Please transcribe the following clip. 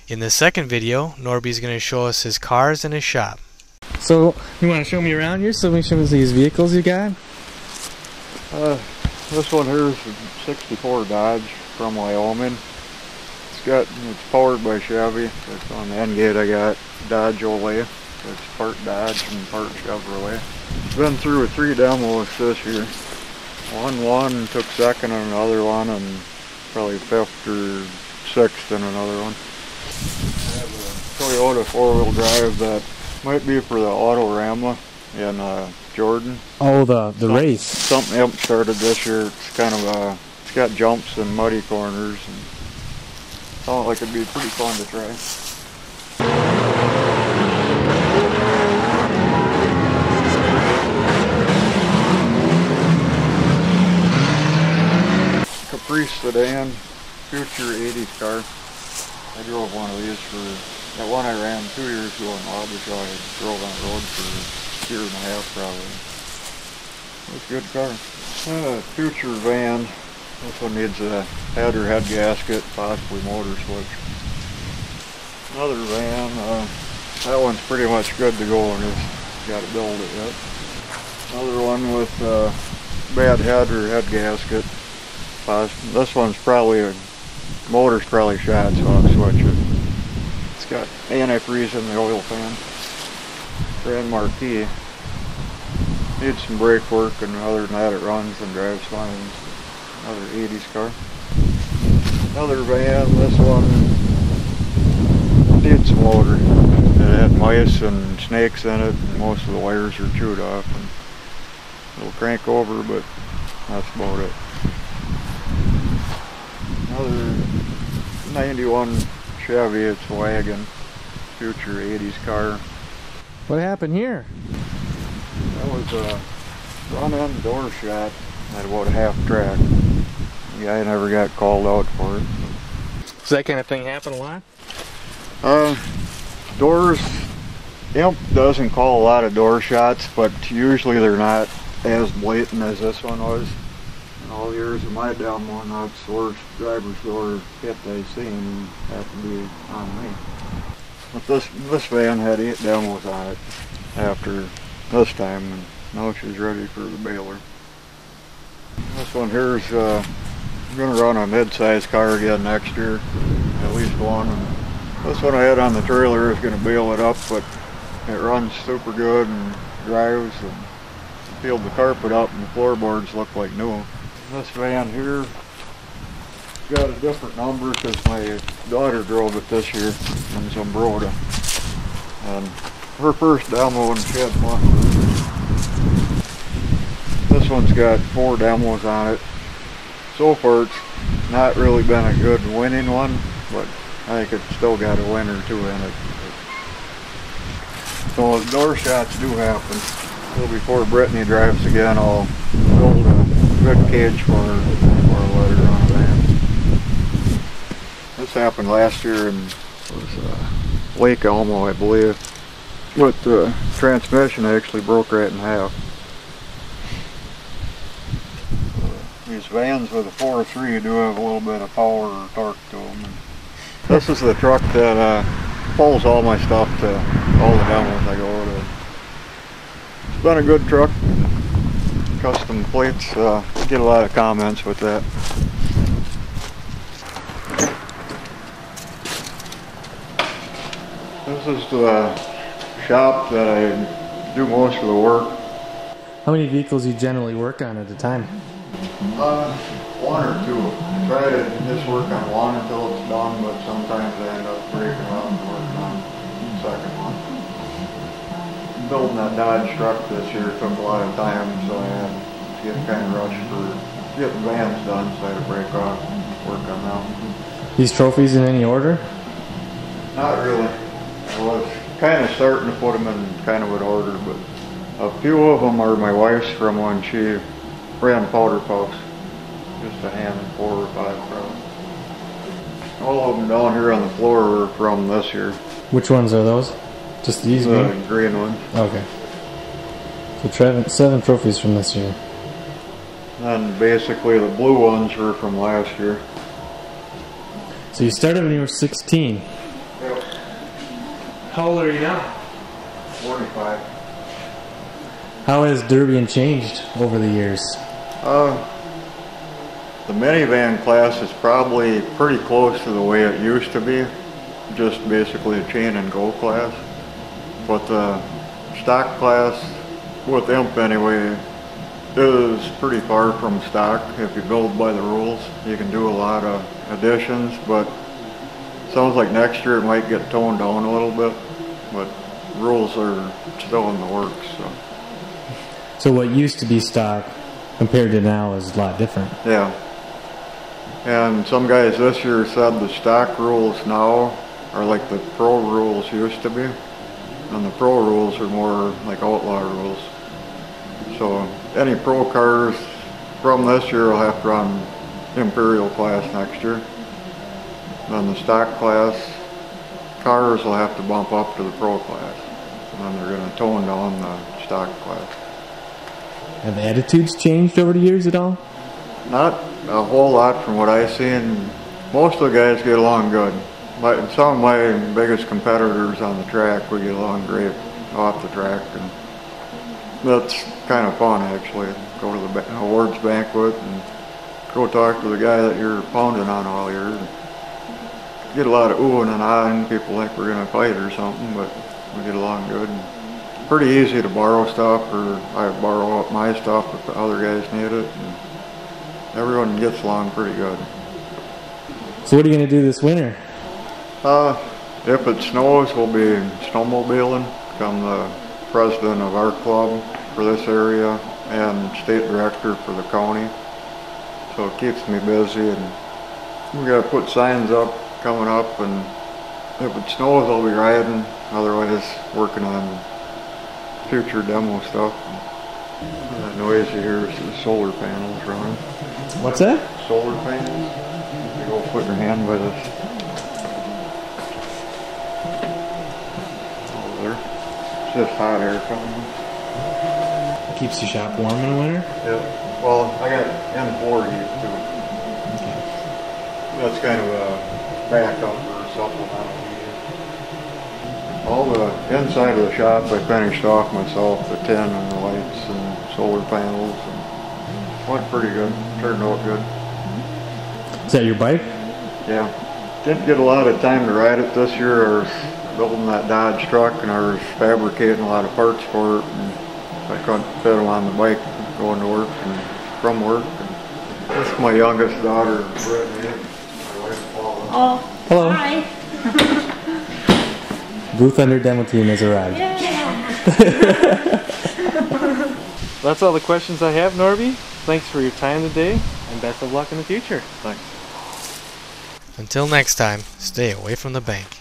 In the second video, Norbie's going to show us his cars and his shop. So, you want to show me around here? So, we show us these vehicles you got? This one here is a 64 Dodge from Wyoming. It's powered by Chevy. It's on the end gate I got Dodge Olay. It's part Dodge and part Chevrolet. Been through 3 demos this year. One won, took second in another one, and probably 5th or 6th in another one. I have a Toyota 4-wheel drive that might be for the Autorama in Jordan. Oh, the race. Something else started this year. It's kind of it's got jumps and muddy corners, and sounds like it'd be pretty fun to try. Caprice sedan, future 80s car. I drove one of these for, that one I ran 2 years ago in Wabash. I drove on the road for a year and a half probably. It's a good car. Future van. This one needs a head or head gasket, possibly motor switch. Another van. That one's pretty much good to go and it's got to build it yet. Another one with bad head or head gasket. This one's probably motor's probably shot, so I'll switch it. It's got antifreeze in the oil pan. Grand Marquis. Needs some brake work, and other than that it runs and drives fine. Another 80s car. Another van. This one needs some motor. It had mice and snakes in it, and most of the wires are chewed off. And it'll crank over, but that's about it. Another 91 Chevy, it's a wagon, future 80s car. What happened here? That was a front end door shot at about a half track. The guy never got called out for it. Does that kind of thing happen a lot? Doors, Imp doesn't call a lot of door shots, but usually they're not as blatant as this one was. In all years of my demo, that's the worst driver's door hit I've seen. Have to be on me. But this van had 8 demos on it after this time, and now she's ready for the baler. This one here's going to run a mid-size car again next year, at least one. And this one I had on the trailer is going to bail it up, but it runs super good and drives, and peeled the carpet up and the floorboards look like new. This van here got a different number because my daughter drove it this year in Zumbrota. And her first demo and she had fun. This one's got 4 demos on it. So far it's not really been a good winning one, but I think it's still got a win or 2 in it. So door shots do happen. So before Brittany drives again, I'll build a good cage for her before I let her on a van. This happened last year in Lake Elmo, I believe. But the transmission actually broke right in half. These vans with a 4.3 do have a little bit of power or torque to them. And this is the truck that pulls all my stuff to all the demos I go to. It's been a good truck. Custom plates, get a lot of comments with that. This is the shop that I do most of the work. How many vehicles do you generally work on at a time? 1 or 2. I try to just work on one until it's done, but sometimes I end up breaking up and working on the second one. Building that Dodge truck this year took a lot of time, so I had to get kind of rushed for getting vans done, so I had to break off and work on them. These trophies in any order? Not really. I was kind of starting to put them in kind of an order, but a few of them are my wife's from when she ran powder puffs. Just a hand, 4 or 5 probably. All of them down here on the floor are from this year. Which ones are those? Just these? The green one. Okay. So 7 trophies from this year. And basically the blue ones were from last year. So you started when you were 16. Yeah, How old are you now? 45. How has Derbian changed over the years? The minivan class is probably pretty close to the way it used to be, just basically a chain and go class. But the stock class, with IMP anyway, is pretty far from stock. If you build by the rules, you can do a lot of additions, but sounds like next year it might get toned down a little bit, but rules are still in the works. So what used to be stock compared to now is a lot different. Yeah. And some guys this year said the stock rules now are like the pro rules used to be, and the pro rules are more like outlaw rules. So any pro cars from this year will have to run Imperial class next year. Then the stock class cars will have to bump up to the pro class, and then they're going to tone down the stock class. Have attitudes changed over the years at all? Not a whole lot from what I've seen. Most of the guys get along good. Some of my biggest competitors on the track, we get along great off the track, and that's kind of fun actually. Go to the awards banquet and go talk to the guy that you're pounding on all year. Get a lot of oohing and ahhing. People think we're going to fight or something, but we get along good. Pretty easy to borrow stuff, or I borrow up my stuff if the other guys need it. And everyone gets along pretty good. So what are you going to do this winter? If it snows, we'll be snowmobiling. I'm the president of our club for this area and state director for the county. So it keeps me busy, and we got to put signs up coming up, and if it snows I'll be riding, otherwise working on future demo stuff. And that noise you hear is the solar panels running. What's that? Solar panels. You go put your hand by this. Over there. It's just hot air coming. Keeps the shop warm in the winter? Yeah. Well, I got N4 heat too. Okay. That's kind of a backup or supplemental heat. All the inside of the shop I finished off myself, the tin and the lights and solar panels, and went pretty good. Turned out good. Is that your bike? Yeah. Didn't get a lot of time to ride it this year. I was building that Dodge truck and I was fabricating a lot of parts for it, and I couldn't fit them on the bike going to work and from work. And this is my youngest daughter, Brittany. My wife, Paula. Oh, hello. Hi. Booth Under demo team has arrived. Yeah. That's all the questions I have, Norbie. Thanks for your time today, and best of luck in the future. Thanks. Until next time, stay away from the bank.